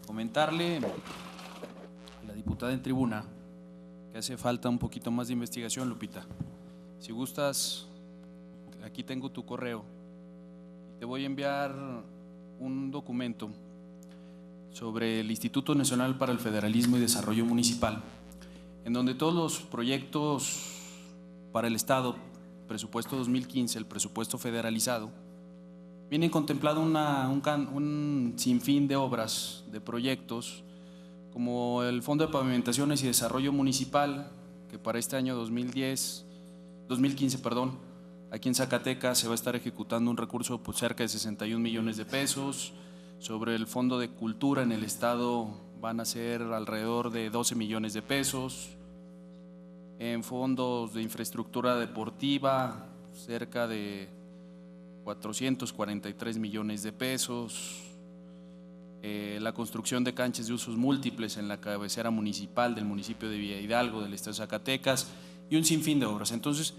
comentarle a la diputada en tribuna que hace falta un poquito más de investigación, Lupita. Si gustas, aquí tengo tu correo. Te voy a enviar un documento sobre el Instituto Nacional para el Federalismo y Desarrollo Municipal, en donde todos los proyectos para el Estado, presupuesto 2015, el presupuesto federalizado, vienen contemplado un sinfín de obras, de proyectos, como el Fondo de Pavimentaciones y Desarrollo Municipal, que para este año 2015, aquí en Zacatecas se va a estar ejecutando un recurso por cerca de 61 millones de pesos. Sobre el Fondo de Cultura en el Estado van a ser alrededor de 12 millones de pesos. En fondos de infraestructura deportiva, cerca de 443 millones de pesos. La construcción de canchas de usos múltiples en la cabecera municipal del municipio de Villa Hidalgo, del estado de Zacatecas, y un sinfín de obras. Entonces,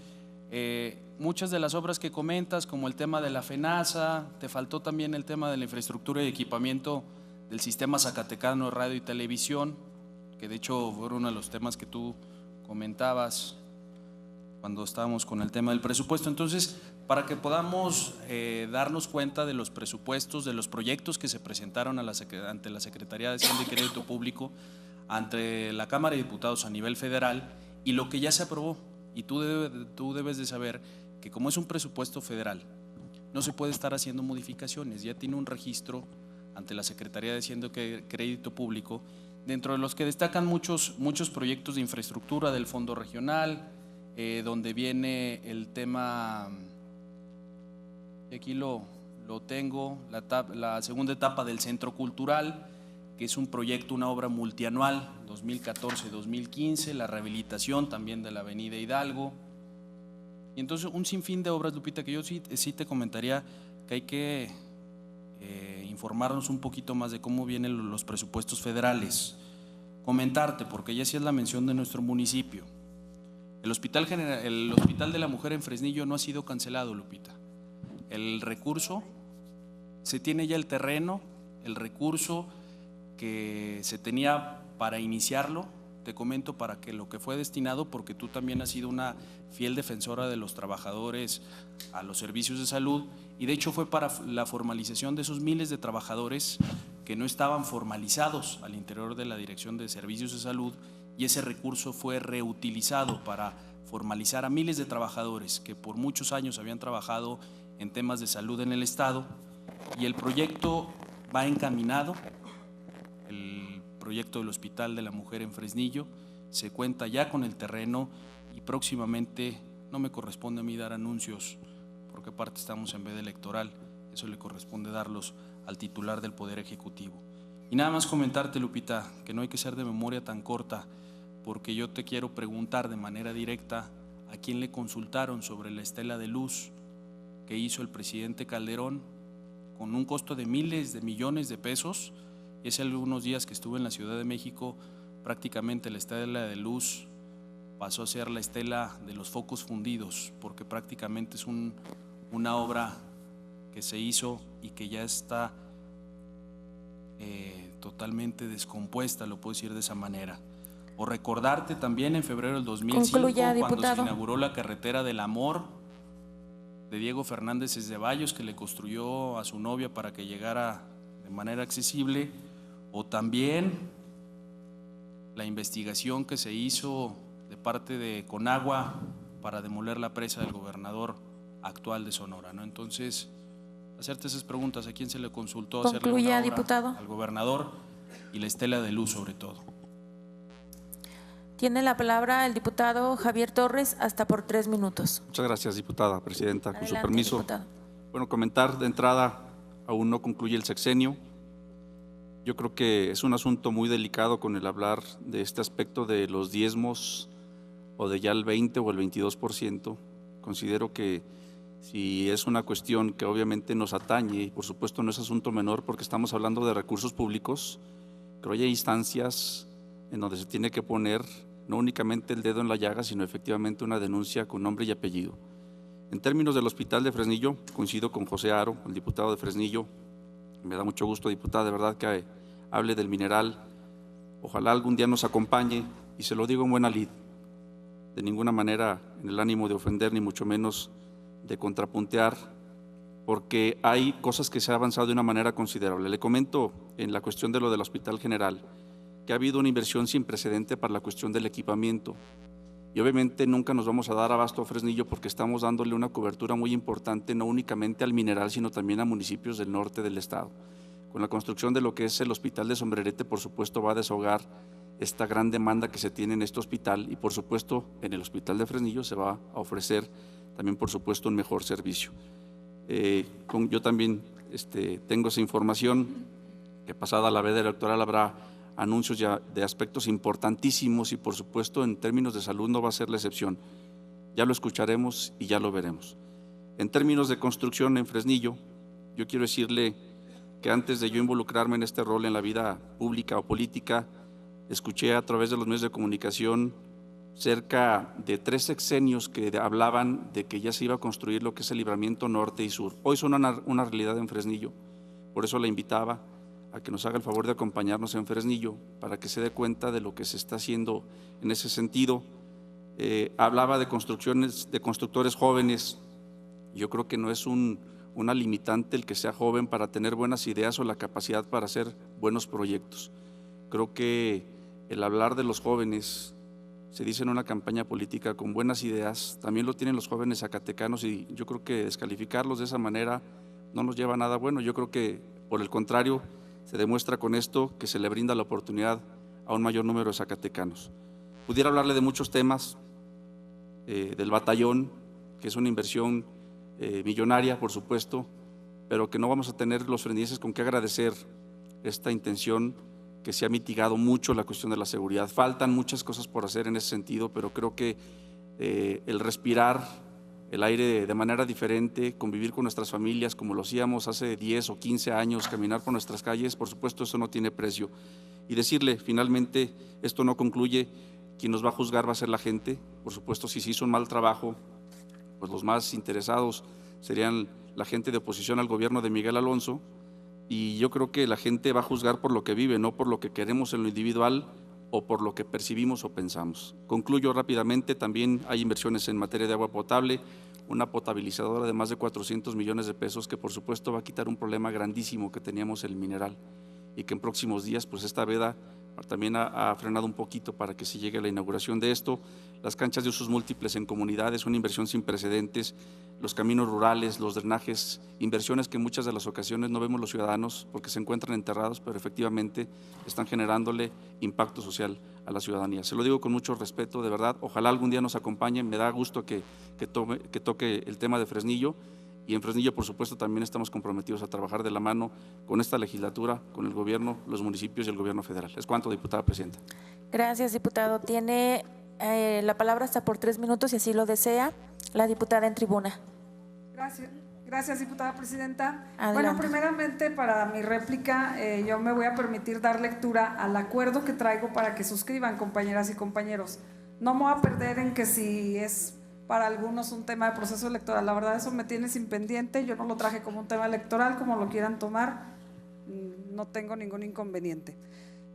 muchas de las obras que comentas, como el tema de la FENASA, te faltó también el tema de la infraestructura y equipamiento del sistema zacatecano de radio y televisión, que de hecho fueron uno de los temas que tú comentabas cuando estábamos con el tema del presupuesto. Entonces, para que podamos darnos cuenta de los presupuestos, de los proyectos que se presentaron ante la Secretaría de Hacienda y Crédito Público, ante la Cámara de Diputados a nivel federal, y lo que ya se aprobó. Y tú debes de saber que como es un presupuesto federal, no se puede estar haciendo modificaciones. Ya tiene un registro ante la Secretaría de Hacienda y Crédito Público, dentro de los que destacan muchos proyectos de infraestructura del Fondo Regional, donde viene el tema, y aquí lo tengo, la segunda etapa del Centro Cultural, que es un proyecto, una obra multianual, 2014-2015, la rehabilitación también de la Avenida Hidalgo. Y entonces un sinfín de obras, Lupita, que yo sí te comentaría que hay que informarnos un poquito más de cómo vienen los presupuestos federales. Comentarte, porque ya sí es la mención de nuestro municipio. El Hospital de la Mujer en Fresnillo no ha sido cancelado, Lupita. El recurso, se tiene ya el terreno, el recurso que se tenía para iniciarlo, te comento, para que lo que fue destinado, porque tú también has sido una fiel defensora de los trabajadores a los servicios de salud, y de hecho fue para la formalización de esos miles de trabajadores que no estaban formalizados al interior de la Dirección de Servicios de Salud, y ese recurso fue reutilizado para formalizar a miles de trabajadores que por muchos años habían trabajado en temas de salud en el Estado, y el proyecto va encaminado. El proyecto del Hospital de la Mujer en Fresnillo se cuenta ya con el terreno, y próximamente, no me corresponde a mí dar anuncios porque aparte estamos en veda electoral, eso le corresponde darlos al titular del Poder Ejecutivo. Y nada más comentarte, Lupita, que no hay que ser de memoria tan corta, porque yo te quiero preguntar de manera directa a quién le consultaron sobre la estela de luz que hizo el presidente Calderón con un costo de miles de millones de pesos. Y hace algunos días que estuve en la Ciudad de México, prácticamente la estela de luz pasó a ser la estela de los focos fundidos, porque prácticamente es una obra que se hizo y que ya está totalmente descompuesta, lo puedo decir de esa manera. O recordarte también en febrero del 2005, Concluya, cuando diputado. se inauguró la carretera del amor de Diego Fernández Ceballos, que le construyó a su novia para que llegara de manera accesible. O también la investigación que se hizo de parte de Conagua para demoler la presa del gobernador actual de Sonora, ¿no? Entonces, hacerte esas preguntas, ¿a quién se le consultó hacerle Concluya, una obra? diputado. Al gobernador, y la estela de luz sobre todo. Tiene la palabra el diputado Javier Torres, hasta por 3 minutos. Muchas gracias, diputada presidenta. Con Adelante, su permiso. diputado. Bueno, comentar de entrada, aún no concluye el sexenio. Yo creo que es un asunto muy delicado con el hablar de este aspecto de los diezmos o de ya el 20 o el 22%. Considero que si es una cuestión que obviamente nos atañe, y por supuesto no es asunto menor porque estamos hablando de recursos públicos, creo que hay instancias en donde se tiene que poner no únicamente el dedo en la llaga, sino efectivamente una denuncia con nombre y apellido. En términos del Hospital de Fresnillo, coincido con José Haro, el diputado de Fresnillo. Me da mucho gusto, diputada, de verdad que hable del mineral. Ojalá algún día nos acompañe, y se lo digo en buena lid, de ninguna manera en el ánimo de ofender, ni mucho menos de contrapuntear, porque hay cosas que se ha avanzado de una manera considerable. Le comento en la cuestión de lo del Hospital General, que ha habido una inversión sin precedente para la cuestión del equipamiento. Y obviamente nunca nos vamos a dar abasto a Fresnillo porque estamos dándole una cobertura muy importante, no únicamente al mineral, sino también a municipios del norte del estado. Con la construcción de lo que es el Hospital de Sombrerete, por supuesto, va a desahogar esta gran demanda que se tiene en este hospital, y por supuesto en el Hospital de Fresnillo se va a ofrecer también, por supuesto, un mejor servicio. Yo también tengo esa información, que pasada la veda electoral habrá anuncios ya de aspectos importantísimos, y por supuesto en términos de salud no va a ser la excepción. Ya lo escucharemos y ya lo veremos. En términos de construcción en Fresnillo, yo quiero decirle que antes de yo involucrarme en este rol en la vida pública o política, escuché a través de los medios de comunicación cerca de 3 sexenios que hablaban de que ya se iba a construir lo que es el libramiento norte y sur. Hoy son una realidad en Fresnillo. Por eso la invitaba a que nos haga el favor de acompañarnos en Fresnillo para que se dé cuenta de lo que se está haciendo en ese sentido. Hablaba de construcciones, de constructores jóvenes. Yo creo que no es una limitante el que sea joven para tener buenas ideas o la capacidad para hacer buenos proyectos. Creo que el hablar de los jóvenes, se dice en una campaña política, con buenas ideas, también lo tienen los jóvenes zacatecanos, y yo creo que descalificarlos de esa manera no nos lleva a nada bueno. Yo creo que, por el contrario, se demuestra con esto que se le brinda la oportunidad a un mayor número de zacatecanos. Pudiera hablarle de muchos temas, del batallón, que es una inversión millonaria, por supuesto, pero que no vamos a tener los fresnillenses con qué agradecer esta intención, que se ha mitigado mucho la cuestión de la seguridad. Faltan muchas cosas por hacer en ese sentido, pero creo que el respirar el aire de manera diferente, convivir con nuestras familias como lo hacíamos hace 10 o 15 años, caminar por nuestras calles, por supuesto eso no tiene precio. Y decirle, finalmente, esto no concluye, quien nos va a juzgar va a ser la gente. Por supuesto, si se hizo un mal trabajo, pues los más interesados serían la gente de oposición al gobierno de Miguel Alonso, y yo creo que la gente va a juzgar por lo que vive, no por lo que queremos en lo individual o por lo que percibimos o pensamos. Concluyo rápidamente, también hay inversiones en materia de agua potable, una potabilizadora de más de 400 millones de pesos que por supuesto va a quitar un problema grandísimo que teníamos en el mineral, y que en próximos días pues esta veda también ha frenado un poquito para que se llegue a la inauguración de esto. Las canchas de usos múltiples en comunidades, una inversión sin precedentes, los caminos rurales, los drenajes, inversiones que en muchas de las ocasiones no vemos los ciudadanos porque se encuentran enterrados, pero efectivamente están generándole impacto social a la ciudadanía. Se lo digo con mucho respeto, de verdad, ojalá algún día nos acompañen, me da gusto que toque el tema de Fresnillo, y en Fresnillo, por supuesto, también estamos comprometidos a trabajar de la mano con esta legislatura, con el gobierno, los municipios y el gobierno federal. Es cuanto, diputada presidenta. Gracias, diputado. Tiene la palabra hasta por 3 minutos, si así lo desea, la diputada en tribuna. Gracias, diputada presidenta. Adelante. Bueno, primeramente para mi réplica, yo me voy a permitir dar lectura al acuerdo que traigo para que suscriban, compañeras y compañeros. No me voy a perder en que si es para algunos un tema de proceso electoral, la verdad eso me tiene sin pendiente, yo no lo traje como un tema electoral, como lo quieran tomar, no tengo ningún inconveniente.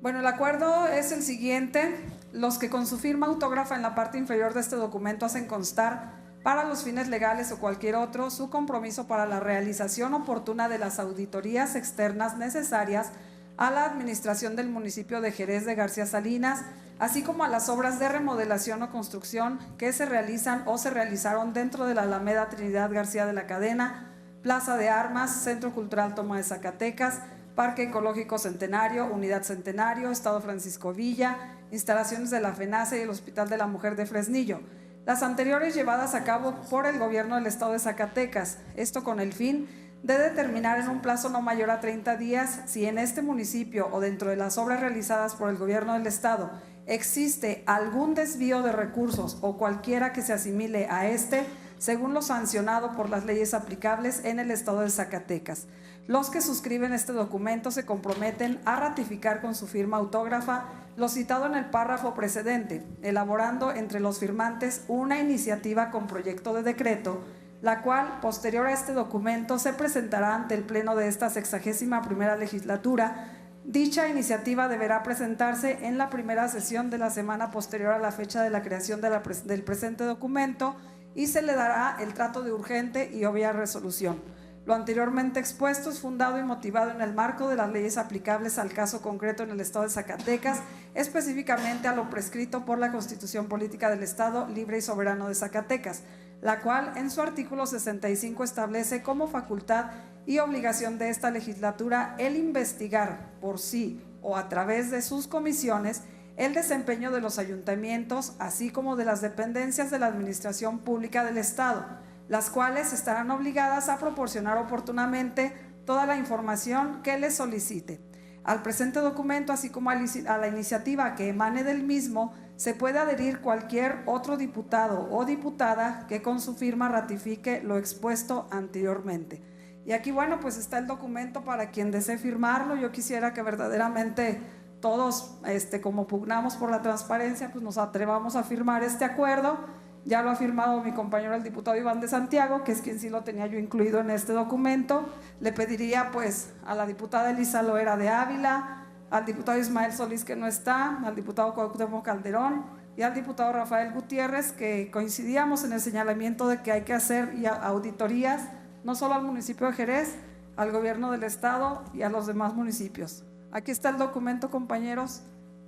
Bueno, el acuerdo es el siguiente: los que con su firma autógrafa en la parte inferior de este documento hacen constar, para los fines legales o cualquier otro, su compromiso para la realización oportuna de las auditorías externas necesarias a la administración del municipio de Jerez de García Salinas, así como a las obras de remodelación o construcción que se realizan o se realizaron dentro de la Alameda Trinidad García de la Cadena, Plaza de Armas, Centro Cultural Toma de Zacatecas, Parque Ecológico Centenario, Unidad Centenario, Estado Francisco Villa, instalaciones de la FENACE y el Hospital de la Mujer de Fresnillo. Las anteriores llevadas a cabo por el gobierno del estado de Zacatecas, esto con el fin de determinar en un plazo no mayor a 30 días si en este municipio o dentro de las obras realizadas por el gobierno del estado existe algún desvío de recursos o cualquiera que se asimile a este, según lo sancionado por las leyes aplicables en el estado de Zacatecas. Los que suscriben este documento se comprometen a ratificar con su firma autógrafa lo citado en el párrafo precedente, elaborando entre los firmantes una iniciativa con proyecto de decreto, la cual, posterior a este documento, se presentará ante el Pleno de esta 61ª legislatura Dicha iniciativa deberá presentarse en la primera sesión de la semana posterior a la fecha de la creación del presente documento y se le dará el trato de urgente y obvia resolución. Lo anteriormente expuesto es fundado y motivado en el marco de las leyes aplicables al caso concreto en el Estado de Zacatecas, específicamente a lo prescrito por la Constitución Política del Estado Libre y Soberano de Zacatecas, la cual en su artículo 65 establece como facultad y obligación de esta legislatura el investigar por sí o a través de sus comisiones el desempeño de los ayuntamientos, así como de las dependencias de la Administración Pública del Estado, las cuales estarán obligadas a proporcionar oportunamente toda la información que les solicite. Al presente documento, así como a la iniciativa que emane del mismo, se puede adherir cualquier otro diputado o diputada que con su firma ratifique lo expuesto anteriormente. Y aquí, bueno, pues está el documento para quien desee firmarlo. Yo quisiera que verdaderamente todos, como pugnamos por la transparencia, pues nos atrevamos a firmar este acuerdo. Ya lo ha firmado mi compañero el diputado Iván de Santiago, que es quien sí lo tenía yo incluido en este documento. Le pediría pues a la diputada Elisa Loera de Ávila, al diputado Ismael Solís, que no está, al diputado Cuauhtémoc Calderón y al diputado Rafael Gutiérrez, que coincidíamos en el señalamiento de que hay que hacer auditorías, no solo al municipio de Jerez, al gobierno del estado y a los demás municipios. Aquí está el documento, compañeros,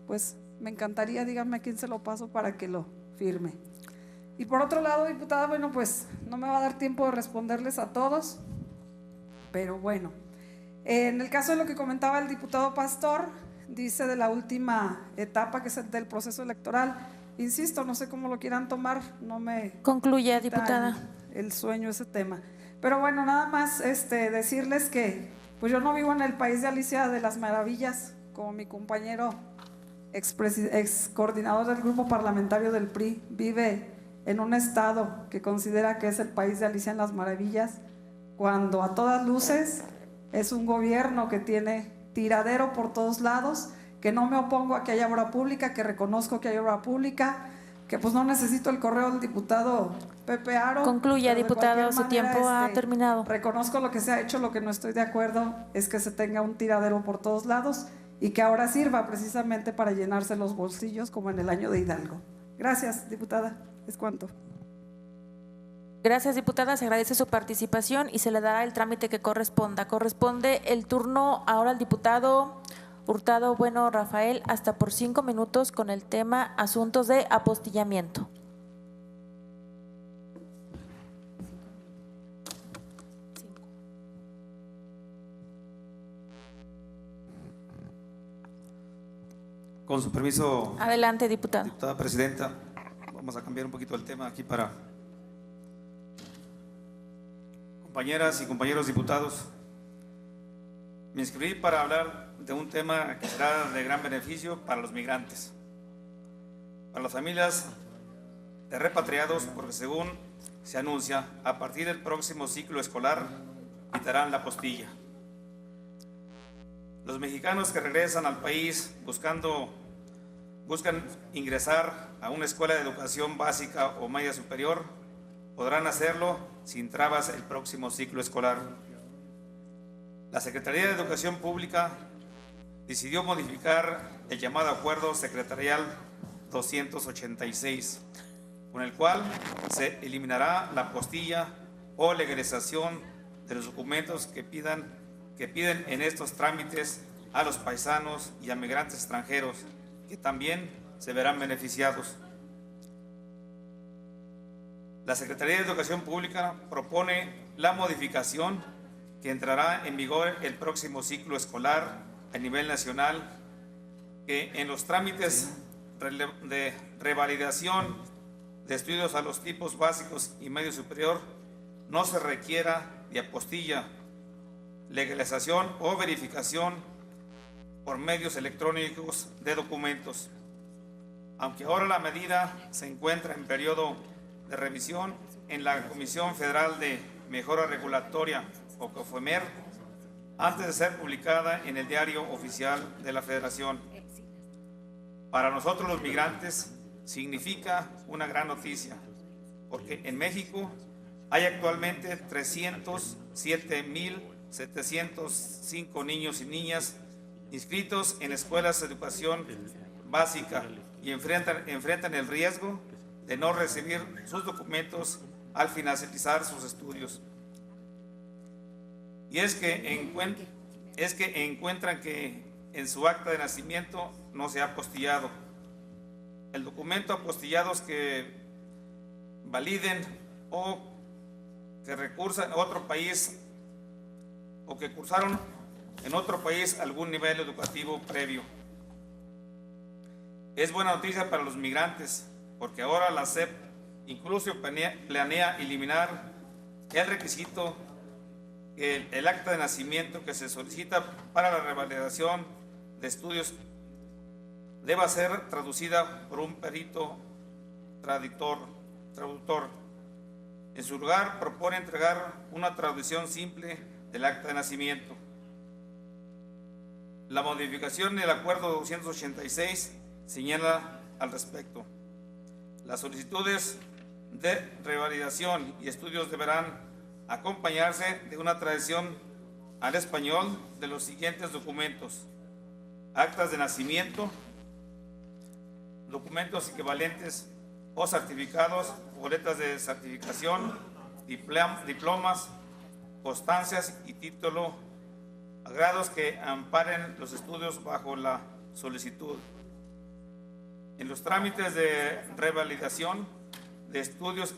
pues me encantaría, díganme a quién se lo paso para que lo firme. Y por otro lado, diputada, bueno, pues no me va a dar tiempo de responderles a todos, pero bueno, en el caso de lo que comentaba el diputado Pastor, dice de la última etapa que es el del proceso electoral, insisto, no sé cómo lo quieran tomar, no me… Concluye, diputada. El sueño ese tema. Pero bueno, nada más decirles que pues yo no vivo en el país de Alicia de las Maravillas, como mi compañero ex coordinador del grupo parlamentario del PRI, vive en un estado que considera que es el país de Alicia en las Maravillas, cuando a todas luces es un gobierno que tiene tiradero por todos lados, que no me opongo a que haya obra pública, que reconozco que hay obra pública, que pues no necesito el correo del diputado Pepe Aro. Concluya, diputado, su tiempo ha terminado. Reconozco lo que se ha hecho, lo que no estoy de acuerdo es que se tenga un tiradero por todos lados y que ahora sirva precisamente para llenarse los bolsillos como en el año de Hidalgo. Gracias, diputada. Es cuanto. Gracias, diputada. Se agradece su participación y se le dará el trámite que corresponda. Corresponde el turno ahora al diputado Hurtado Bueno Rafael, hasta por 5 minutos, con el tema asuntos de apostillamiento. Con su permiso. Adelante, diputado. Diputada presidenta, vamos a cambiar un poquito el tema aquí para compañeras y compañeros diputados. Me inscribí para hablar de un tema que será de gran beneficio para los migrantes, para las familias de repatriados, porque según se anuncia, a partir del próximo ciclo escolar quitarán la apostilla. Los mexicanos que regresan al país buscan ingresar a una escuela de educación básica o media superior, podrán hacerlo sin trabas el próximo ciclo escolar. La Secretaría de Educación Pública decidió modificar el llamado Acuerdo Secretarial 286, con el cual se eliminará la apostilla o legalización de los documentos que piden en estos trámites a los paisanos y a migrantes extranjeros, que también se verán beneficiados. La Secretaría de Educación Pública propone la modificación que entrará en vigor el próximo ciclo escolar a nivel nacional, que en los trámites de revalidación de estudios a los tipos básicos y medio superior no se requiera de apostilla, legalización o verificación por medios electrónicos de documentos. Aunque ahora la medida se encuentra en periodo de revisión en la Comisión Federal de Mejora Regulatoria, o COFEMER, antes de ser publicada en el Diario Oficial de la Federación. Para nosotros los migrantes significa una gran noticia, porque en México hay actualmente 307,705 niños y niñas inscritos en escuelas de educación básica y enfrentan el riesgo de no recibir sus documentos al finalizar sus estudios. Y es que encuentran que en su acta de nacimiento no se ha apostillado. El documento apostillados que validen o que recursan a otro país o que cursaron en otro país algún nivel educativo previo. Es buena noticia para los migrantes, porque ahora la SEP incluso planea eliminar el requisito que el acta de nacimiento que se solicita para la revalidación de estudios deba ser traducida por un perito traductor. En su lugar, propone entregar una traducción simple del acta de nacimiento. La modificación del acuerdo 286 señala al respecto. Las solicitudes de revalidación y estudios deberán acompañarse de una traducción al español de los siguientes documentos: actas de nacimiento, documentos equivalentes o certificados, boletas de certificación, diplomas, constancias y título a grados que amparen los estudios bajo la solicitud. En los trámites de revalidación de estudios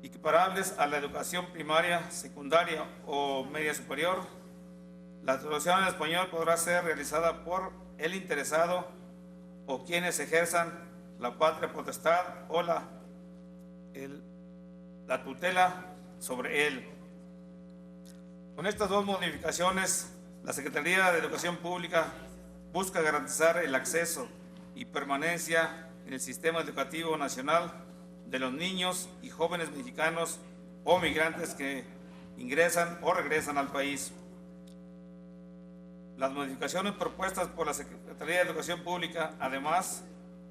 equiparables a la educación primaria, secundaria o media superior, la traducción en español podrá ser realizada por el interesado o quienes ejerzan la patria potestad o la tutela sobre él. Con estas dos modificaciones, la Secretaría de Educación Pública busca garantizar el acceso y permanencia en el sistema educativo nacional de los niños y jóvenes mexicanos o migrantes que ingresan o regresan al país. Las modificaciones propuestas por la Secretaría de Educación Pública, además,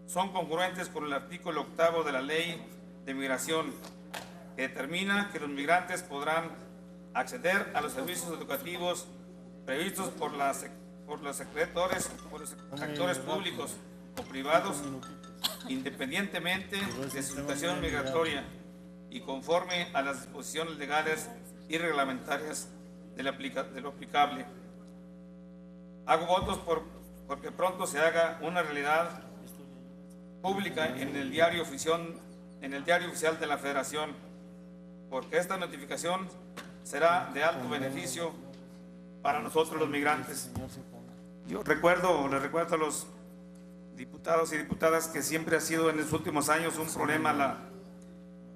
son congruentes con el artículo 8 de la Ley de Migración, que determina que los migrantes podrán acceder a los servicios educativos previstos por los actores públicos o privados, independientemente de su situación migratoria y conforme a las disposiciones legales y reglamentarias de lo aplicable. Hago votos porque pronto se haga una realidad pública en el diario oficial de la Federación, porque esta notificación será de alto beneficio para nosotros los migrantes. Yo les recuerdo a los diputados y diputadas que siempre ha sido en los últimos años un problema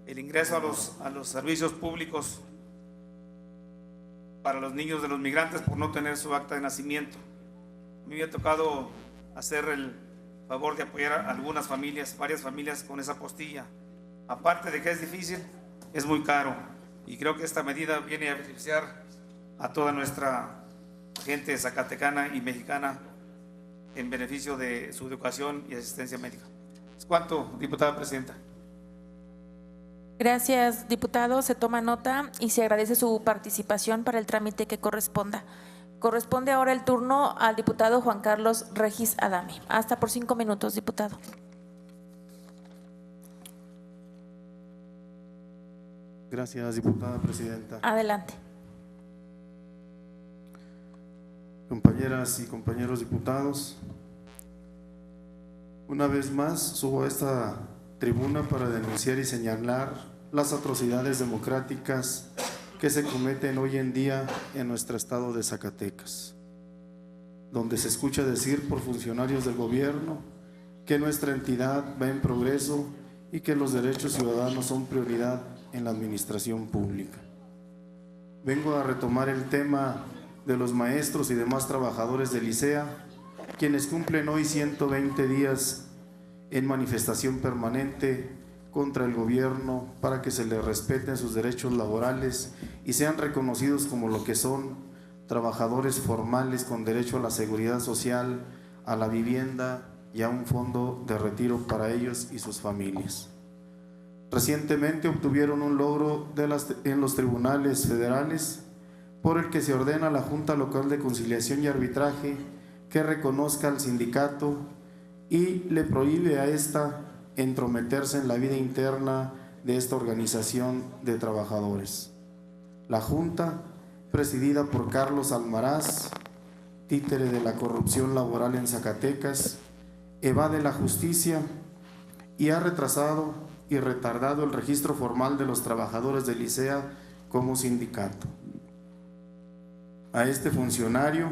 el ingreso a los servicios públicos para los niños de los migrantes por no tener su acta de nacimiento. A mí me ha tocado hacer el favor de apoyar a algunas familias, varias familias con esa apostilla. Aparte de que es difícil, es muy caro, y creo que esta medida viene a beneficiar a toda nuestra gente zacatecana y mexicana en beneficio de su educación y asistencia médica. ¿Es cuánto, diputada presidenta? Gracias, diputado. Se toma nota y se agradece su participación para el trámite que corresponda. Corresponde ahora el turno al diputado Juan Carlos Regis Adame. Hasta por 5 minutos, diputado. Gracias, diputada presidenta. Adelante. Compañeras y compañeros diputados, una vez más subo a esta tribuna para denunciar y señalar las atrocidades democráticas que se cometen hoy en día en nuestro estado de Zacatecas, donde se escucha decir por funcionarios del gobierno que nuestra entidad va en progreso y que los derechos ciudadanos son prioridad en la administración pública. Vengo a retomar el tema de los maestros y demás trabajadores del ICEA, quienes cumplen hoy 120 días en manifestación permanente contra el gobierno para que se les respeten sus derechos laborales y sean reconocidos como lo que son, trabajadores formales con derecho a la seguridad social, a la vivienda y a un fondo de retiro para ellos y sus familias. Recientemente obtuvieron un logro en los tribunales federales por el que se ordena a la Junta Local de Conciliación y Arbitraje que reconozca al sindicato y le prohíbe a ésta entrometerse en la vida interna de esta organización de trabajadores. La Junta, presidida por Carlos Almaraz, títere de la corrupción laboral en Zacatecas, evade la justicia y ha retrasado y retardado el registro formal de los trabajadores del ISEA como sindicato. A este funcionario,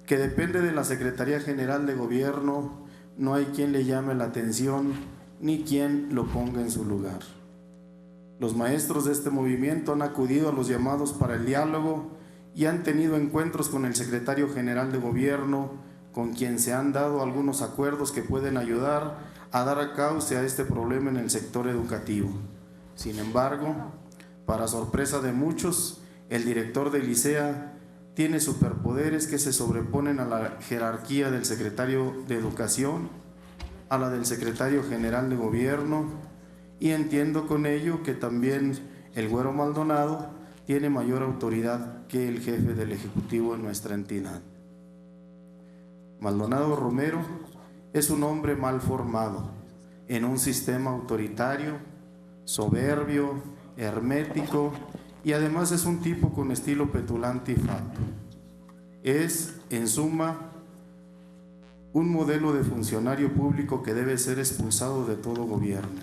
que depende de la Secretaría General de Gobierno, no hay quien le llame la atención ni quien lo ponga en su lugar. Los maestros de este movimiento han acudido a los llamados para el diálogo y han tenido encuentros con el secretario general de Gobierno, con quien se han dado algunos acuerdos que pueden ayudar a dar cauce a este problema en el sector educativo. Sin embargo, para sorpresa de muchos, el director del ISEA tiene superpoderes que se sobreponen a la jerarquía del secretario de Educación, a la del secretario general de Gobierno, y entiendo con ello que también el Güero Maldonado tiene mayor autoridad que el jefe del Ejecutivo en nuestra entidad. Maldonado Romero es un hombre mal formado en un sistema autoritario, soberbio, hermético, y además es un tipo con estilo petulante y fatuo. Es, en suma, un modelo de funcionario público que debe ser expulsado de todo gobierno.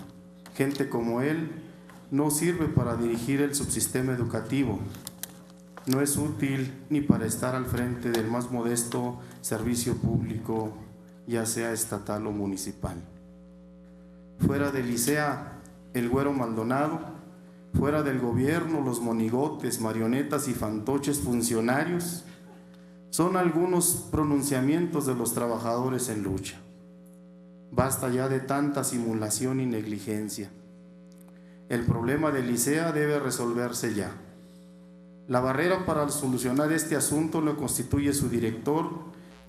Gente como él no sirve para dirigir el subsistema educativo, no es útil ni para estar al frente del más modesto servicio público, ya sea estatal o municipal. Fuera del ISEA, el Güero Maldonado, fuera del gobierno, los monigotes, marionetas y fantoches funcionarios son algunos pronunciamientos de los trabajadores en lucha. Basta ya de tanta simulación y negligencia. El problema del ISEA debe resolverse ya. La barrera para solucionar este asunto lo constituye su director,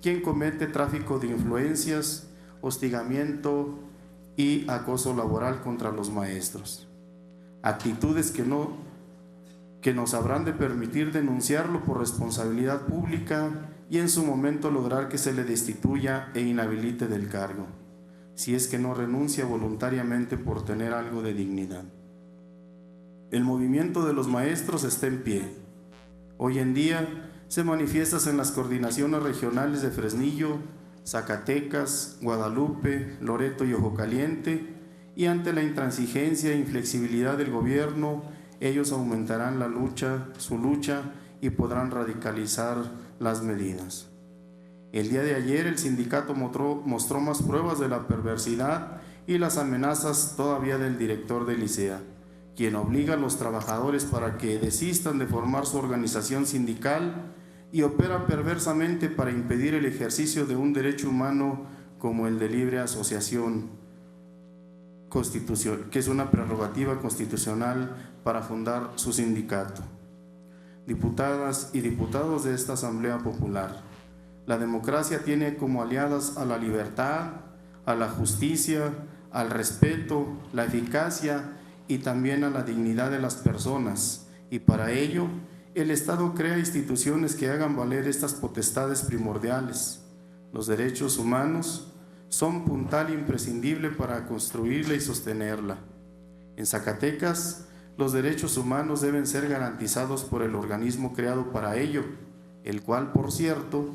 quien comete tráfico de influencias, hostigamiento y acoso laboral contra los maestros. Actitudes que nos habrán de permitir denunciarlo por responsabilidad pública y en su momento lograr que se le destituya e inhabilite del cargo, si es que no renuncia voluntariamente por tener algo de dignidad. El movimiento de los maestros está en pie. Hoy en día se manifiesta en las coordinaciones regionales de Fresnillo, Zacatecas, Guadalupe, Loreto y Ojo Caliente, y ante la intransigencia e inflexibilidad del gobierno, ellos aumentarán su lucha y podrán radicalizar las medidas. El día de ayer el sindicato mostró más pruebas de la perversidad y las amenazas todavía del director del ISEA, quien obliga a los trabajadores para que desistan de formar su organización sindical y opera perversamente para impedir el ejercicio de un derecho humano como el de libre asociación, que es una prerrogativa constitucional para fundar su sindicato. Diputadas y diputados de esta Asamblea Popular, la democracia tiene como aliadas a la libertad, a la justicia, al respeto, la eficacia y también a la dignidad de las personas, y para ello el Estado crea instituciones que hagan valer estas potestades primordiales. Los derechos humanos son puntal imprescindible para construirla y sostenerla. En Zacatecas, los derechos humanos deben ser garantizados por el organismo creado para ello, el cual, por cierto,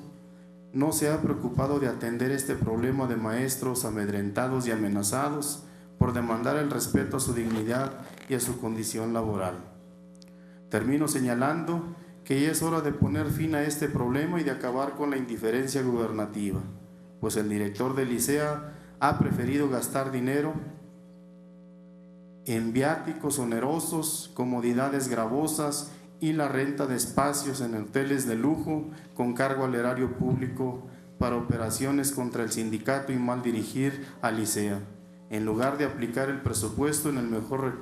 no se ha preocupado de atender este problema de maestros amedrentados y amenazados por demandar el respeto a su dignidad y a su condición laboral. Termino señalando que ya es hora de poner fin a este problema y de acabar con la indiferencia gubernativa, pues el director del ISEA ha preferido gastar dinero en viáticos onerosos, comodidades gravosas y la renta de espacios en hoteles de lujo con cargo al erario público para operaciones contra el sindicato y mal dirigir al ISEA, en lugar de aplicar el presupuesto en el mejor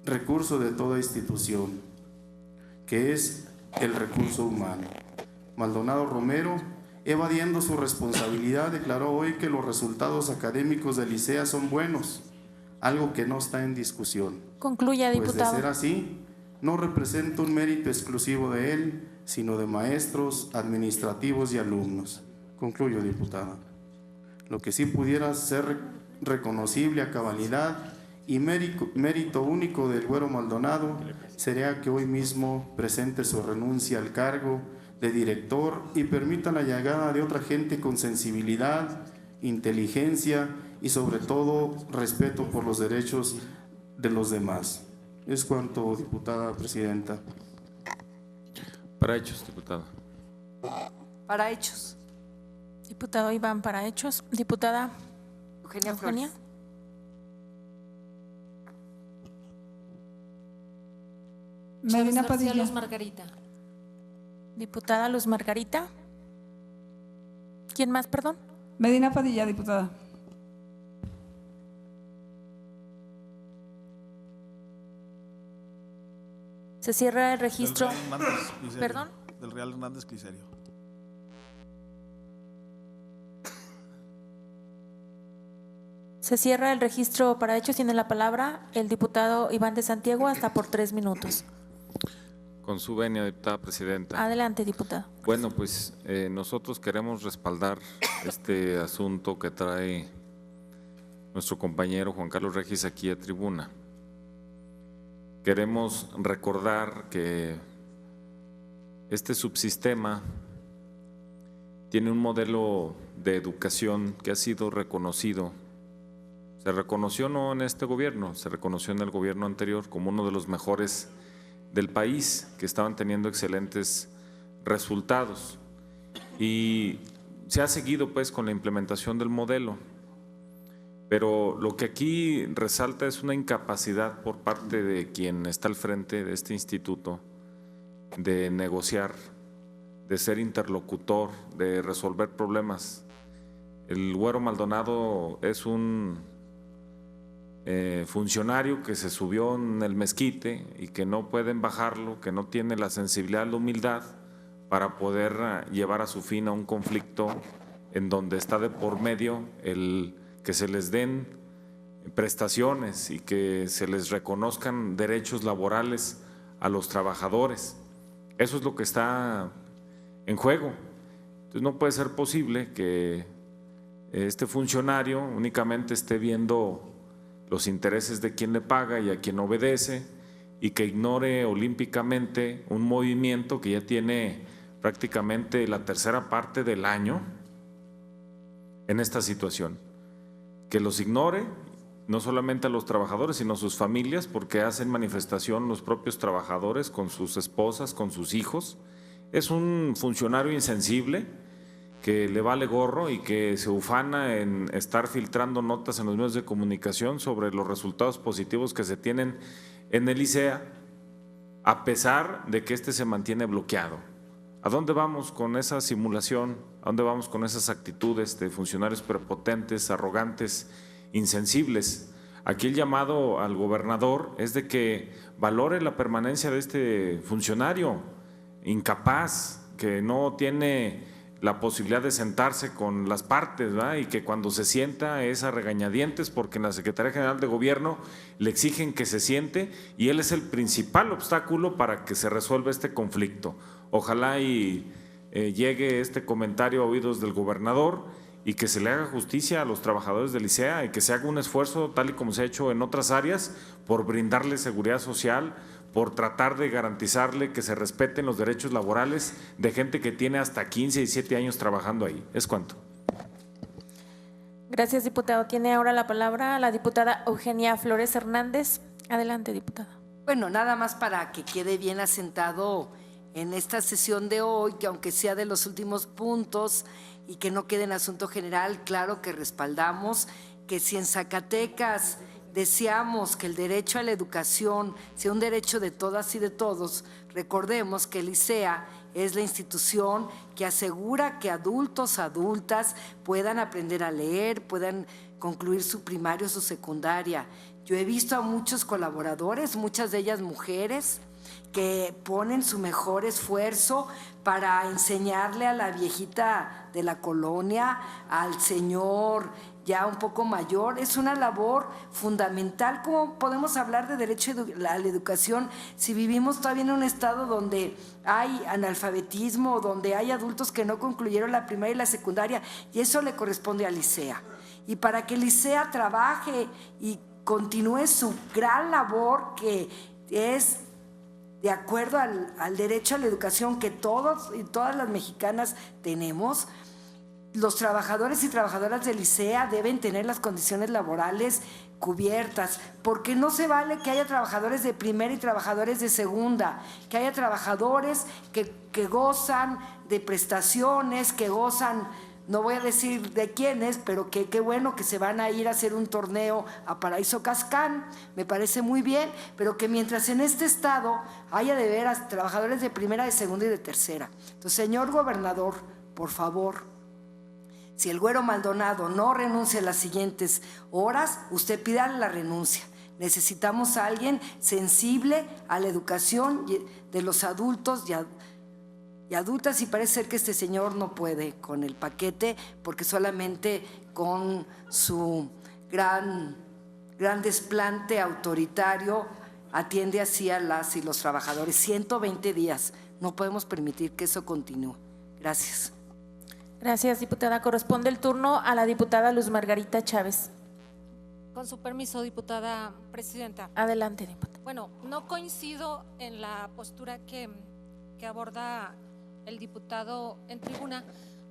recurso de toda institución, que es el recurso humano. Maldonado Romero, evadiendo su responsabilidad, declaró hoy que los resultados académicos del ISEA son buenos, algo que no está en discusión. Concluya, diputado. Pues de ser así, no representa un mérito exclusivo de él, sino de maestros, administrativos y alumnos. Concluyo, diputada. Lo que sí pudiera ser reconocible a cabalidad y mérito único del Güero Maldonado sería que hoy mismo presente su renuncia al cargo de director y permita la llegada de otra gente con sensibilidad, inteligencia y sobre todo respeto por los derechos de los demás. Es cuanto, diputada presidenta. Para hechos, diputada. Para hechos. Diputado Iván, para hechos. Diputada Eugenia Eugenia. Flores. Medina Padilla. Luz Margarita. Diputada Luz Margarita. ¿Quién más, perdón? Medina Padilla, diputada. Se cierra el registro. Del Real Hernández Gliserio. ¿Perdón? Del Real Hernández Gliserio. Se cierra el registro para hechos. Tiene la palabra el diputado Iván de Santiago hasta por 3 minutos. Con su venia, diputada presidenta. Adelante, diputado. Bueno, pues nosotros queremos respaldar este asunto que trae nuestro compañero Juan Carlos Regis aquí a tribuna. Queremos recordar que este subsistema tiene un modelo de educación que ha sido reconocido. Se reconoció no en este gobierno, se reconoció en el gobierno anterior como uno de los mejores del país, que estaban teniendo excelentes resultados. Y se ha seguido pues con la implementación del modelo. Pero lo que aquí resalta es una incapacidad por parte de quien está al frente de este instituto de negociar, de ser interlocutor, de resolver problemas. El Güero Maldonado es un funcionario que se subió en el mezquite y que no pueden bajarlo, que no tiene la sensibilidad, la humildad para poder llevar a su fin a un conflicto en donde está de por medio el que se les den prestaciones y que se les reconozcan derechos laborales a los trabajadores. Eso es lo que está en juego. Entonces no puede ser posible que este funcionario únicamente esté viendo los intereses de quien le paga y a quien obedece y que ignore olímpicamente un movimiento que ya tiene prácticamente la tercera parte del año en esta situación. Que los ignore, no solamente a los trabajadores, sino a sus familias, porque hacen manifestación los propios trabajadores con sus esposas, con sus hijos. Es un funcionario insensible que le vale gorro y que se ufana en estar filtrando notas en los medios de comunicación sobre los resultados positivos que se tienen en el ICEA, a pesar de que este se mantiene bloqueado. ¿A dónde vamos con esa simulación? ¿A dónde vamos con esas actitudes de funcionarios prepotentes, arrogantes, insensibles? Aquí el llamado al gobernador es de que valore la permanencia de este funcionario incapaz, que no tiene la posibilidad de sentarse con las partes, ¿verdad? Y que cuando se sienta es a regañadientes porque en la Secretaría General de Gobierno le exigen que se siente y él es el principal obstáculo para que se resuelva este conflicto. Ojalá y llegue este comentario a oídos del gobernador y que se le haga justicia a los trabajadores del ICEA y que se haga un esfuerzo, tal y como se ha hecho en otras áreas, por brindarle seguridad social, por tratar de garantizarle que se respeten los derechos laborales de gente que tiene hasta 15 y 17 años trabajando ahí. Es cuanto. Gracias, diputado. Tiene ahora la palabra la diputada Eugenia Flores Hernández. Adelante, diputada. Bueno, nada más para que quede bien asentado en esta sesión de hoy, que aunque sea de los últimos puntos y que no quede en asunto general, claro que respaldamos que si en Zacatecas deseamos que el derecho a la educación sea un derecho de todas y de todos, recordemos que el ICEA es la institución que asegura que adultos, adultas puedan aprender a leer, puedan concluir su primaria o su secundaria. Yo he visto a muchos colaboradores, muchas de ellas mujeres, que ponen su mejor esfuerzo para enseñarle a la viejita de la colonia, al señor ya un poco mayor. Es una labor fundamental. ¿Cómo podemos hablar de derecho a la educación si vivimos todavía en un estado donde hay analfabetismo, donde hay adultos que no concluyeron la primaria y la secundaria? Y eso le corresponde a Licea. Y para que Licea trabaje y continúe su gran labor, que es de acuerdo al derecho a la educación que todos y todas las mexicanas tenemos, los trabajadores y trabajadoras de Licea deben tener las condiciones laborales cubiertas, porque no se vale que haya trabajadores de primera y trabajadores de segunda, que haya trabajadores que gozan de prestaciones, que gozan, no voy a decir de quiénes, pero que qué bueno que se van a ir a hacer un torneo a Paraíso Cascán, me parece muy bien, pero que mientras en este estado haya de veras trabajadores de primera, de segunda y de tercera. Entonces, señor gobernador, por favor, si el Güero Maldonado no renuncia a las siguientes horas, usted pídale la renuncia. Necesitamos a alguien sensible a la educación de los adultos y adultas, y parece ser que este señor no puede con el paquete, porque solamente con su gran desplante autoritario atiende así a las y los trabajadores. 120 días. No podemos permitir que eso continúe. Gracias. Gracias, diputada. Corresponde el turno a la diputada Luz Margarita Chávez. Con su permiso, diputada presidenta. Adelante, diputada. Bueno, no coincido en la postura que aborda el diputado en tribuna,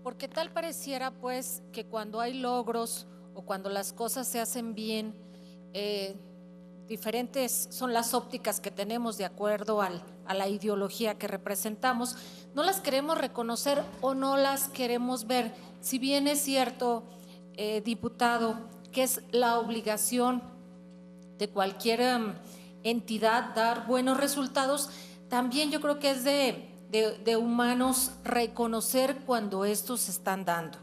porque tal pareciera pues que cuando hay logros o cuando las cosas se hacen bien, diferentes son las ópticas que tenemos de acuerdo a la ideología que representamos, no las queremos reconocer o no las queremos ver. Si bien es cierto, diputado, que es la obligación de cualquier entidad dar buenos resultados, también yo creo que es de humanos reconocer cuando estos se están dando.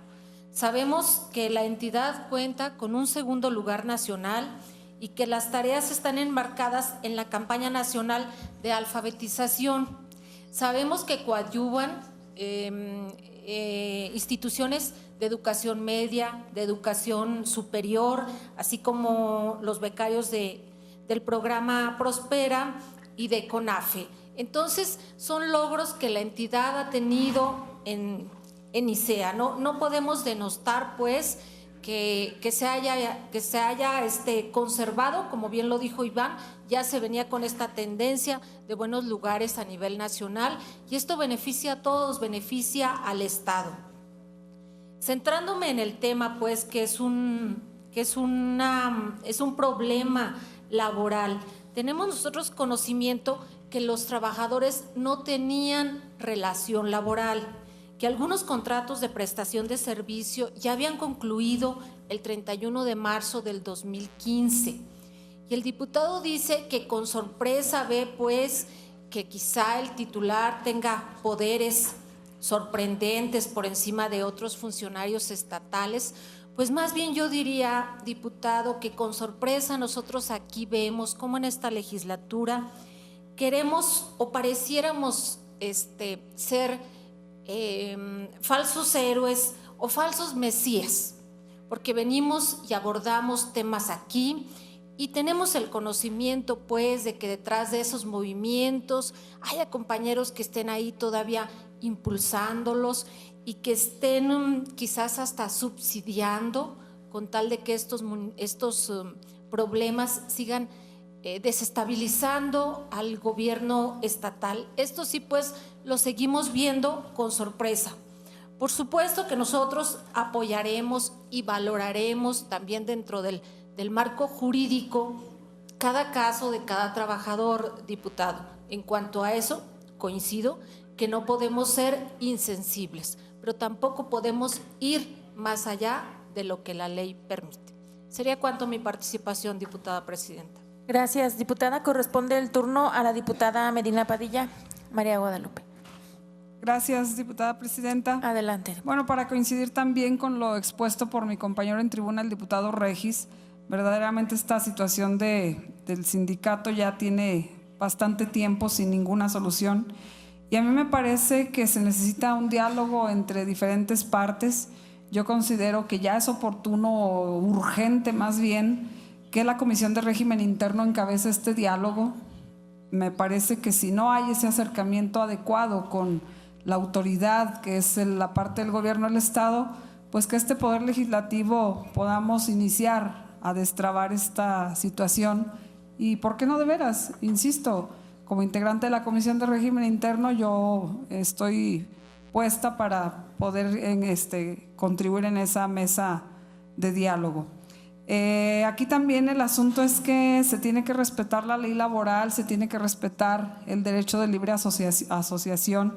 Sabemos que la entidad cuenta con un segundo lugar nacional y que las tareas están enmarcadas en la campaña nacional de alfabetización. Sabemos que coadyuvan instituciones de educación media, de educación superior, así como los becarios del programa Prospera y de CONAFE. Entonces, son logros que la entidad ha tenido en ICEA. No podemos denostar, pues, que se haya conservado, como bien lo dijo Iván, ya se venía con esta tendencia de buenos lugares a nivel nacional, y esto beneficia a todos, beneficia al Estado. Centrándome en el tema, pues, que es un problema laboral, tenemos nosotros conocimiento que los trabajadores no tenían relación laboral, que algunos contratos de prestación de servicio ya habían concluido el 31 de marzo del 2015. Y el diputado dice que con sorpresa ve, pues, que quizá el titular tenga poderes sorprendentes por encima de otros funcionarios estatales. Pues más bien yo diría, diputado, que con sorpresa nosotros aquí vemos cómo en esta legislatura queremos o pareciéramos ser falsos héroes o falsos mesías, porque venimos y abordamos temas aquí y tenemos el conocimiento, pues, de que detrás de esos movimientos haya compañeros que estén ahí todavía impulsándolos y que estén quizás hasta subsidiando con tal de que estos problemas sigan desestabilizando al gobierno estatal. Esto sí, pues, lo seguimos viendo con sorpresa. Por supuesto que nosotros apoyaremos y valoraremos también dentro del marco jurídico cada caso de cada trabajador, diputado. En cuanto a eso, coincido que no podemos ser insensibles, pero tampoco podemos ir más allá de lo que la ley permite. Sería cuanto mi participación, diputada presidenta. Gracias, diputada. Corresponde el turno a la diputada Medina Padilla. María Guadalupe. Gracias, diputada presidenta. Adelante. Bueno, para coincidir también con lo expuesto por mi compañero en tribuna, el diputado Regis, verdaderamente esta situación del sindicato ya tiene bastante tiempo sin ninguna solución Y a mí me parece que se necesita un diálogo entre diferentes partes. Yo considero que ya es oportuno, urgente más bien, que la Comisión de Régimen Interno encabece este diálogo. Me parece que si no hay ese acercamiento adecuado con la autoridad, que es la parte del gobierno del Estado, pues que este Poder Legislativo podamos iniciar a destrabar esta situación. Y ¿por qué no de veras? Insisto, como integrante de la Comisión de Régimen Interno, yo estoy puesta para poder contribuir en esa mesa de diálogo. Aquí también el asunto es que se tiene que respetar la ley laboral, se tiene que respetar el derecho de libre asociación,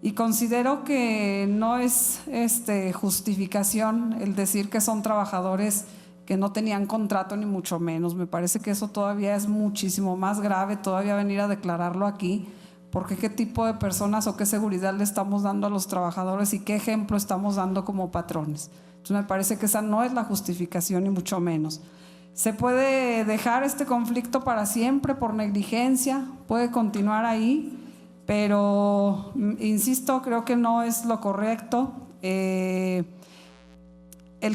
y considero que no es justificación el decir que son trabajadores que no tenían contrato, ni mucho menos. Me parece que eso todavía es muchísimo más grave, todavía venir a declararlo aquí, porque qué tipo de personas o qué seguridad le estamos dando a los trabajadores y qué ejemplo estamos dando como patrones. Entonces me parece que esa no es la justificación, ni mucho menos. Se puede dejar este conflicto para siempre por negligencia, puede continuar ahí, pero insisto, creo que no es lo correcto. El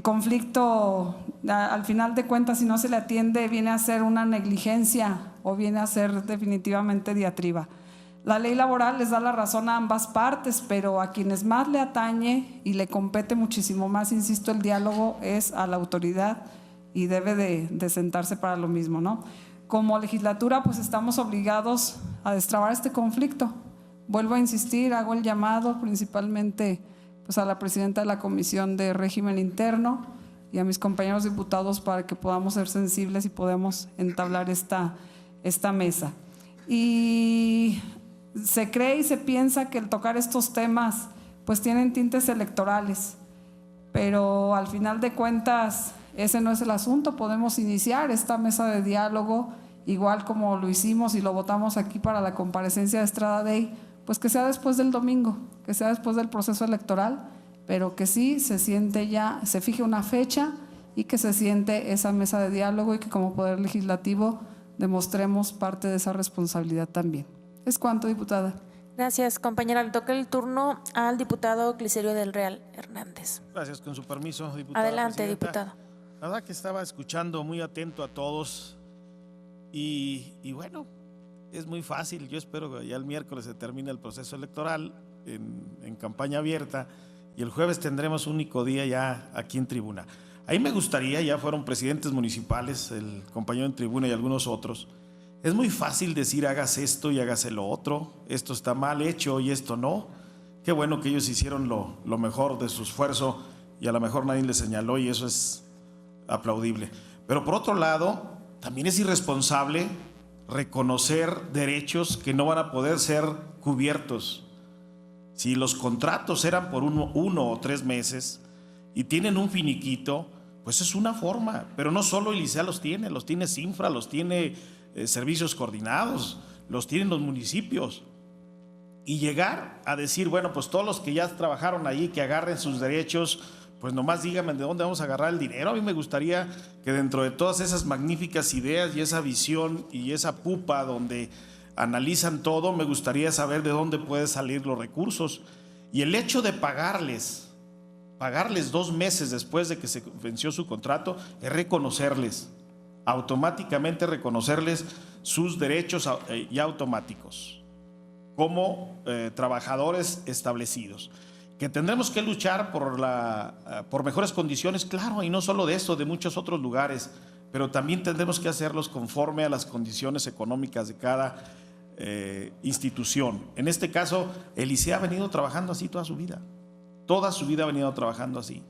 conflicto, al final de cuentas, si no se le atiende, viene a ser una negligencia o viene a ser definitivamente diatriba. La ley laboral les da la razón a ambas partes, pero a quienes más le atañe y le compete muchísimo más, insisto, el diálogo es a la autoridad y debe de sentarse para lo mismo, ¿no? Como legislatura, pues estamos obligados a destrabar este conflicto. Vuelvo a insistir, hago el llamado principalmente pues a la presidenta de la Comisión de Régimen Interno y a mis compañeros diputados para que podamos ser sensibles y podamos entablar esta mesa. Y se cree y se piensa que el tocar estos temas pues tienen tintes electorales, pero al final de cuentas ese no es el asunto. Podemos iniciar esta mesa de diálogo igual como lo hicimos y lo votamos aquí para la comparecencia de Estrada Day, pues que sea después del domingo, que sea después del proceso electoral, pero que sí se siente ya, se fije una fecha y que se siente esa mesa de diálogo y que como Poder Legislativo demostremos parte de esa responsabilidad también. Es cuanto, diputada. Gracias, compañera. Le toca el turno al diputado Clicerio del Real Hernández. Gracias, con su permiso, diputada. Adelante, presidenta. diputado. La verdad que estaba escuchando muy atento a todos y bueno, es muy fácil. Yo espero que ya el miércoles se termine el proceso electoral en campaña abierta y el jueves tendremos un único día ya aquí en tribuna. Ahí me gustaría, ya fueron presidentes municipales, el compañero en tribuna y algunos otros. Es muy fácil decir hagas esto y hágase lo otro, esto está mal hecho y esto no. Qué bueno que ellos hicieron lo mejor de su esfuerzo y a lo mejor nadie les señaló y eso es aplaudible. Pero por otro lado, también es irresponsable reconocer derechos que no van a poder ser cubiertos. Si los contratos eran por uno o 3 meses y tienen un finiquito, pues es una forma, pero no solo el ICEA los tiene Sinfra, los tiene servicios coordinados, los tienen los municipios. Y llegar a decir, bueno, pues todos los que ya trabajaron ahí, que agarren sus derechos, pues nomás díganme de dónde vamos a agarrar el dinero. A mí me gustaría que dentro de todas esas magníficas ideas y esa visión y esa pupa donde analizan todo, me gustaría saber de dónde pueden salir los recursos. Y el hecho de pagarles 2 meses después de que se venció su contrato, es reconocerles, automáticamente reconocerles sus derechos ya automáticos como trabajadores establecidos. Que tendremos que luchar por mejores condiciones, claro, y no solo de esto, de muchos otros lugares, pero también tendremos que hacerlos conforme a las condiciones económicas de cada institución. En este caso, el ICEA ha venido trabajando así toda su vida ha venido trabajando así.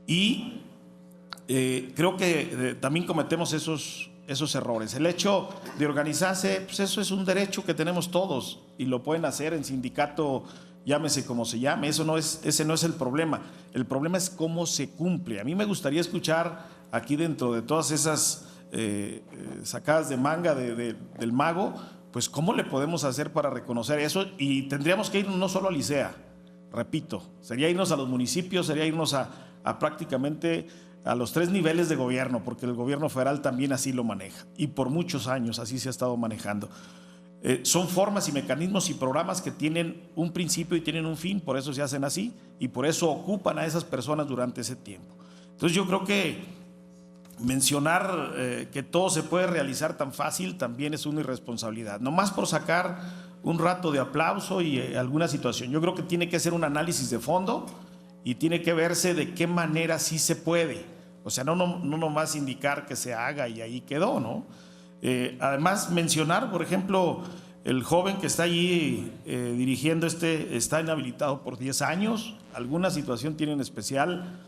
Y creo que también cometemos esos errores. El hecho de organizarse, pues eso es un derecho que tenemos todos y lo pueden hacer en sindicato, llámese como se llame. Ese no es el problema. El problema es cómo se cumple. A mí me gustaría escuchar aquí dentro de todas esas sacadas de manga del mago, pues cómo le podemos hacer para reconocer eso. Y tendríamos que irnos no solo al ICEA, repito, sería irnos a los municipios, sería irnos a prácticamente a los 3 niveles de gobierno, porque el gobierno federal también así lo maneja y por muchos años así se ha estado manejando. son formas y mecanismos y programas que tienen un principio y tienen un fin, por eso se hacen así y por eso ocupan a esas personas durante ese tiempo. Entonces yo creo que mencionar que todo se puede realizar tan fácil también es una irresponsabilidad, nomás por sacar un rato de aplauso y alguna situación. Yo creo que tiene que ser un análisis de fondo y tiene que verse de qué manera sí se puede. O sea, no nomás indicar que se haga y ahí quedó, ¿no? Además, mencionar, por ejemplo, el joven que está allí dirigiendo está inhabilitado por 10 años. ¿Alguna situación tiene en especial?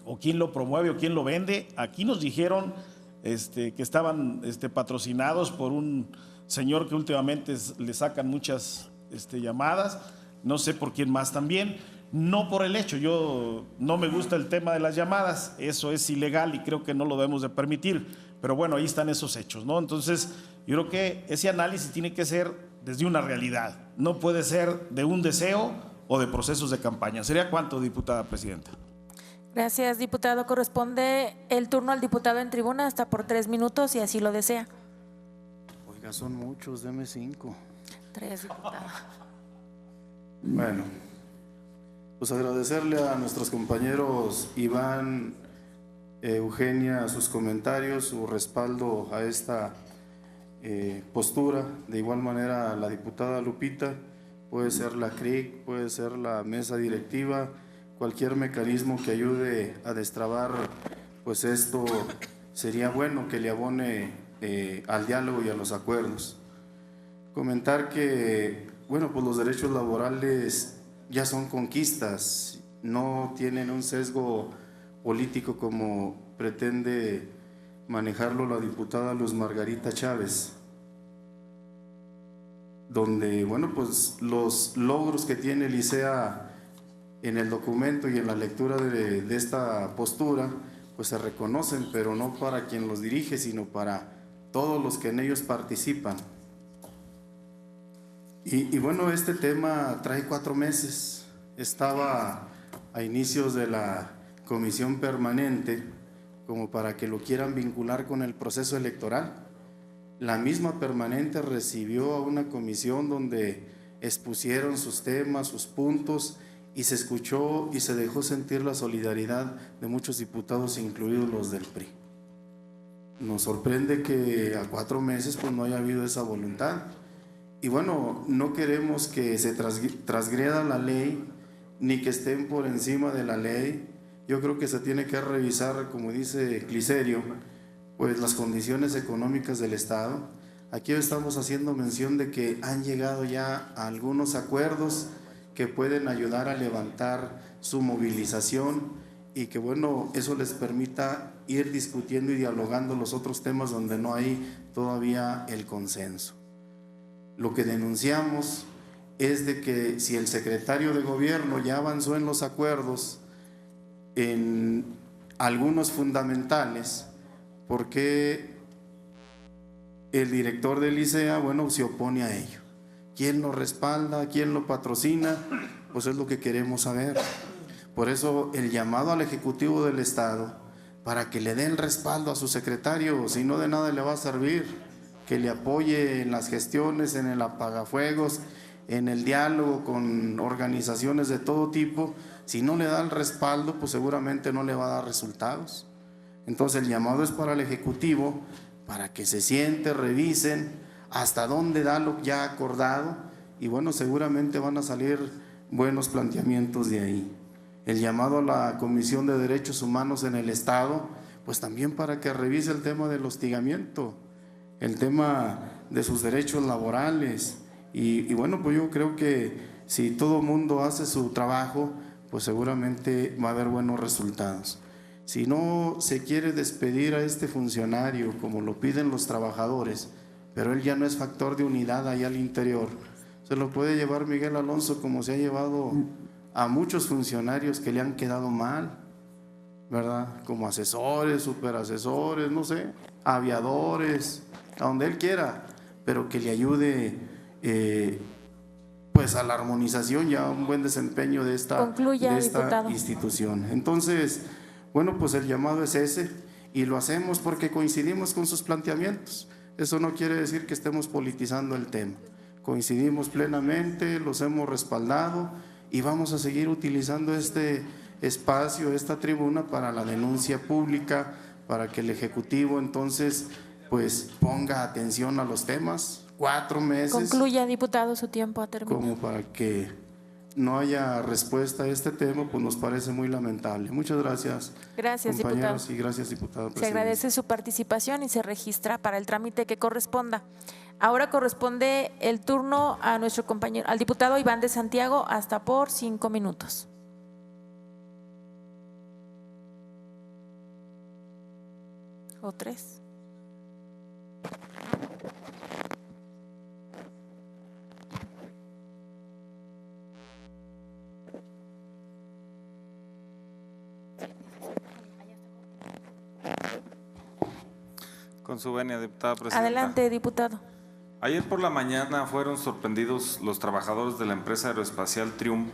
¿O quién lo promueve o quién lo vende? Aquí nos dijeron que estaban patrocinados por un señor que últimamente le sacan muchas llamadas. No sé por quién más también. No por el hecho, yo no me gusta el tema de las llamadas, eso es ilegal y creo que no lo debemos de permitir, pero bueno, ahí están esos hechos, ¿no? Entonces, yo creo que ese análisis tiene que ser desde una realidad, no puede ser de un deseo o de procesos de campaña. ¿Sería cuánto, diputada presidenta? Gracias, diputado. Corresponde el turno al diputado en tribuna hasta por 3 minutos, si así lo desea. Oiga, son muchos, deme 5. 3, diputado. Bueno, pues agradecerle a nuestros compañeros Iván, Eugenia, sus comentarios, su respaldo a esta postura. De igual manera a la diputada Lupita, puede ser la CRIC, puede ser la mesa directiva, cualquier mecanismo que ayude a destrabar, pues esto sería bueno que le abone al diálogo y a los acuerdos. Comentar que, bueno, pues los derechos laborales ya son conquistas, no tienen un sesgo político como pretende manejarlo la diputada Luz Margarita Chávez, donde, bueno, pues los logros que tiene Licea en el documento y en la lectura de esta postura, pues se reconocen, pero no para quien los dirige, sino para todos los que en ellos participan. Y bueno, este tema trae 4 meses, estaba a inicios de la comisión permanente como para que lo quieran vincular con el proceso electoral. La misma permanente recibió a una comisión donde expusieron sus temas, sus puntos, y se escuchó y se dejó sentir la solidaridad de muchos diputados, incluidos los del PRI. Nos sorprende que a 4 meses pues no haya habido esa voluntad. Y bueno, no queremos que se transgreda la ley, ni que estén por encima de la ley. Yo creo que se tiene que revisar, como dice Clicerio, pues las condiciones económicas del Estado. Aquí estamos haciendo mención de que han llegado ya a algunos acuerdos que pueden ayudar a levantar su movilización y que, bueno, eso les permita ir discutiendo y dialogando los otros temas donde no hay todavía el consenso. Lo que denunciamos es de que si el secretario de gobierno ya avanzó en los acuerdos en algunos fundamentales, ¿por qué el director del Licea, bueno, se opone a ello? ¿Quién lo respalda? ¿Quién lo patrocina? Pues es lo que queremos saber. Por eso el llamado al Ejecutivo del Estado para que le den respaldo a su secretario, si no de nada le va a servir, que le apoye en las gestiones, en el apagafuegos, en el diálogo con organizaciones de todo tipo. Si no le da el respaldo, pues seguramente no le va a dar resultados. Entonces el llamado es para el Ejecutivo, para que se siente, revisen hasta dónde da lo ya acordado y bueno, seguramente van a salir buenos planteamientos de ahí. El llamado a la Comisión de Derechos Humanos en el Estado, pues también para que revise el tema del hostigamiento, el tema de sus derechos laborales y bueno, pues yo creo que si todo mundo hace su trabajo, pues seguramente va a haber buenos resultados. Si no se quiere despedir a este funcionario como lo piden los trabajadores, pero él ya no es factor de unidad ahí al interior, se lo puede llevar Miguel Alonso como se ha llevado a muchos funcionarios que le han quedado mal, ¿verdad? Como asesores, superasesores, no sé, aviadores, a donde él quiera, pero que le ayude pues a la armonización y a un buen desempeño de esta institución. Entonces, bueno, pues el llamado es ese y lo hacemos porque coincidimos con sus planteamientos. Eso no quiere decir que estemos politizando el tema. Coincidimos plenamente, los hemos respaldado y vamos a seguir utilizando este espacio, esta tribuna para la denuncia pública, para que el Ejecutivo entonces pues ponga atención a los temas. 4 meses. Concluya, diputado, su tiempo ha terminado. Como para que no haya respuesta a este tema, pues nos parece muy lamentable. Muchas gracias. Gracias, compañeros, diputado. y gracias, diputado Se presidente. agradece su participación y se registra para el trámite que corresponda. Ahora corresponde el turno a nuestro compañero, al diputado Iván de Santiago, hasta por 5 minutos. O 3. Con su venia, diputada presidenta. Adelante, diputado. Ayer por la mañana fueron sorprendidos los trabajadores de la empresa aeroespacial Triumph,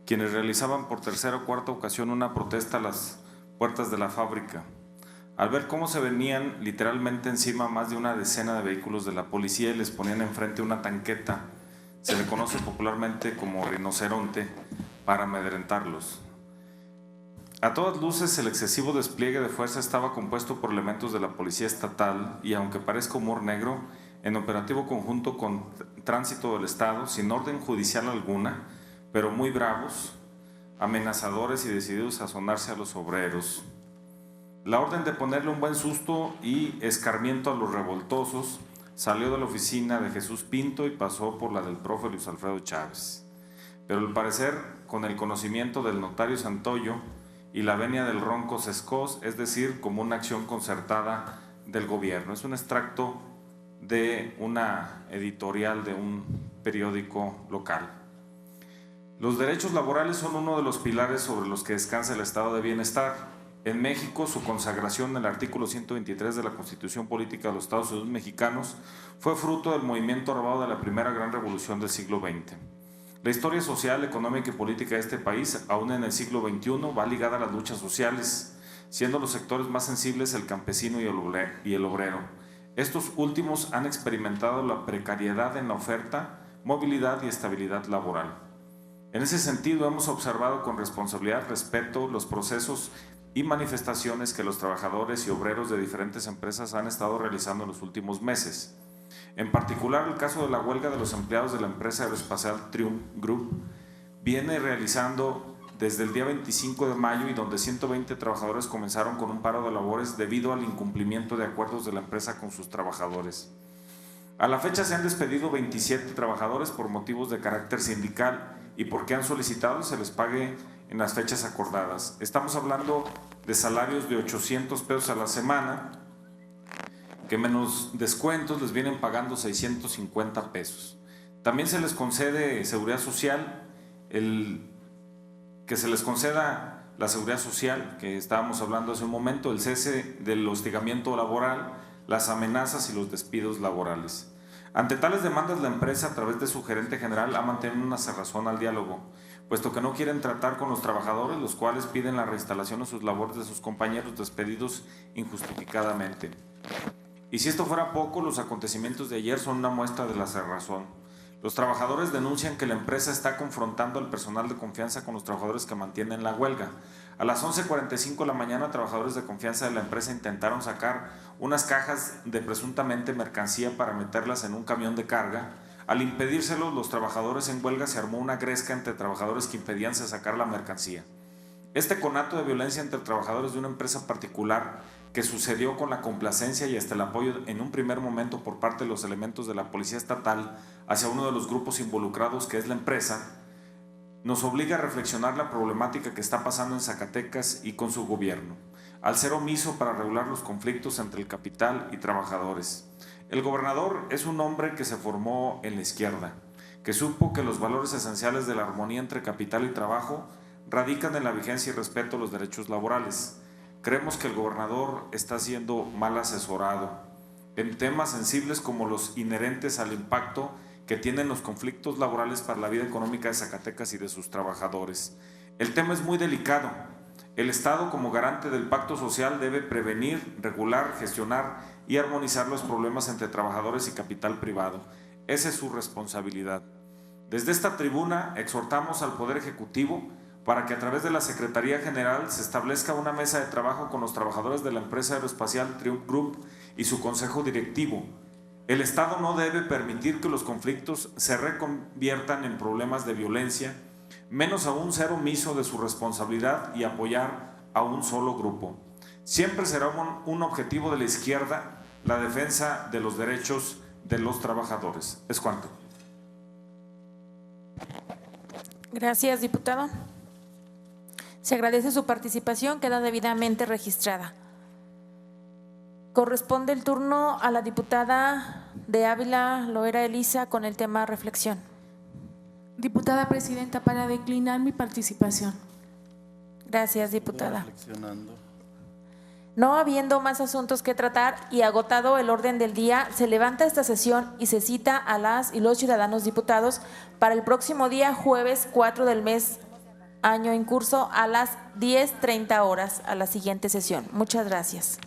quienes realizaban por tercera o cuarta ocasión una protesta a las puertas de la fábrica, al ver cómo se venían literalmente encima más de una decena de vehículos de la policía y les ponían enfrente una tanqueta, se le conoce popularmente como rinoceronte, para amedrentarlos. A todas luces, el excesivo despliegue de fuerza estaba compuesto por elementos de la Policía Estatal y, aunque parezca humor negro, en operativo conjunto con Tránsito del Estado, sin orden judicial alguna, pero muy bravos, amenazadores y decididos a sonarse a los obreros. La orden de ponerle un buen susto y escarmiento a los revoltosos salió de la oficina de Jesús Pinto y pasó por la del profe Luis Alfredo Chávez. Pero al parecer, con el conocimiento del notario Santoyo y la venia del ronco Sescós, es decir, como una acción concertada del gobierno. Es un extracto de una editorial de un periódico local. Los derechos laborales son uno de los pilares sobre los que descansa el estado de bienestar. En México, su consagración en el artículo 123 de la Constitución Política de los Estados Unidos Mexicanos fue fruto del movimiento armado de la primera gran revolución del siglo XX. La historia social, económica y política de este país, aún en el siglo XXI, va ligada a las luchas sociales, siendo los sectores más sensibles el campesino y el obrero. Estos últimos han experimentado la precariedad en la oferta, movilidad y estabilidad laboral. En ese sentido, hemos observado con responsabilidad, respeto, los procesos y manifestaciones que los trabajadores y obreros de diferentes empresas han estado realizando en los últimos meses. En particular, el caso de la huelga de los empleados de la empresa aeroespacial Triumph Group viene realizando desde el día 25 de mayo y donde 120 trabajadores comenzaron con un paro de labores debido al incumplimiento de acuerdos de la empresa con sus trabajadores. A la fecha se han despedido 27 trabajadores por motivos de carácter sindical y porque han solicitado se les pague en las fechas acordadas. Estamos hablando de salarios de 800 pesos a la semana, que menos descuentos les vienen pagando 650 pesos. También se les concede seguridad social, que se les conceda la seguridad social, que estábamos hablando hace un momento, el cese del hostigamiento laboral, las amenazas y los despidos laborales. Ante tales demandas, la empresa, a través de su gerente general, ha mantenido una cerrazón al diálogo, puesto que no quieren tratar con los trabajadores, los cuales piden la reinstalación de sus labores de sus compañeros despedidos injustificadamente. Y si esto fuera poco, los acontecimientos de ayer son una muestra de la cerrazón. Los trabajadores denuncian que la empresa está confrontando al personal de confianza con los trabajadores que mantienen la huelga. A las 11:45 de la mañana, trabajadores de confianza de la empresa intentaron sacar unas cajas de presuntamente mercancía para meterlas en un camión de carga. Al impedírselo, los trabajadores en huelga se armó una gresca entre trabajadores que impedían sacar la mercancía. Este conato de violencia entre trabajadores de una empresa particular, que sucedió con la complacencia y hasta el apoyo en un primer momento por parte de los elementos de la Policía Estatal hacia uno de los grupos involucrados, que es la empresa, nos obliga a reflexionar la problemática que está pasando en Zacatecas y con su gobierno, al ser omiso para regular los conflictos entre el capital y trabajadores. El gobernador es un hombre que se formó en la izquierda, que supo que los valores esenciales de la armonía entre capital y trabajo radican en la vigencia y respeto a los derechos laborales. Creemos que el gobernador está siendo mal asesorado en temas sensibles como los inherentes al impacto que tienen los conflictos laborales para la vida económica de Zacatecas y de sus trabajadores. El tema es muy delicado. El Estado, como garante del pacto social, debe prevenir, regular, gestionar y armonizar los problemas entre trabajadores y capital privado. Esa es su responsabilidad. Desde esta tribuna exhortamos al Poder Ejecutivo para que a través de la Secretaría General se establezca una mesa de trabajo con los trabajadores de la empresa aeroespacial Triumph Group y su consejo directivo. El Estado no debe permitir que los conflictos se reconviertan en problemas de violencia, menos aún ser omiso de su responsabilidad y apoyar a un solo grupo. Siempre será un objetivo de la izquierda la defensa de los derechos de los trabajadores. Es cuanto. Gracias, diputado. Se agradece su participación, queda debidamente registrada. Corresponde el turno a la diputada de Ávila, Loera Elisa, con el tema reflexión. Diputada presidenta, para declinar mi participación. Gracias, diputada. No habiendo más asuntos que tratar y agotado el orden del día, se levanta esta sesión y se cita a las y los ciudadanos diputados para el próximo día, jueves 4 del mes, año en curso, a las 10:30 horas, a la siguiente sesión. Muchas gracias.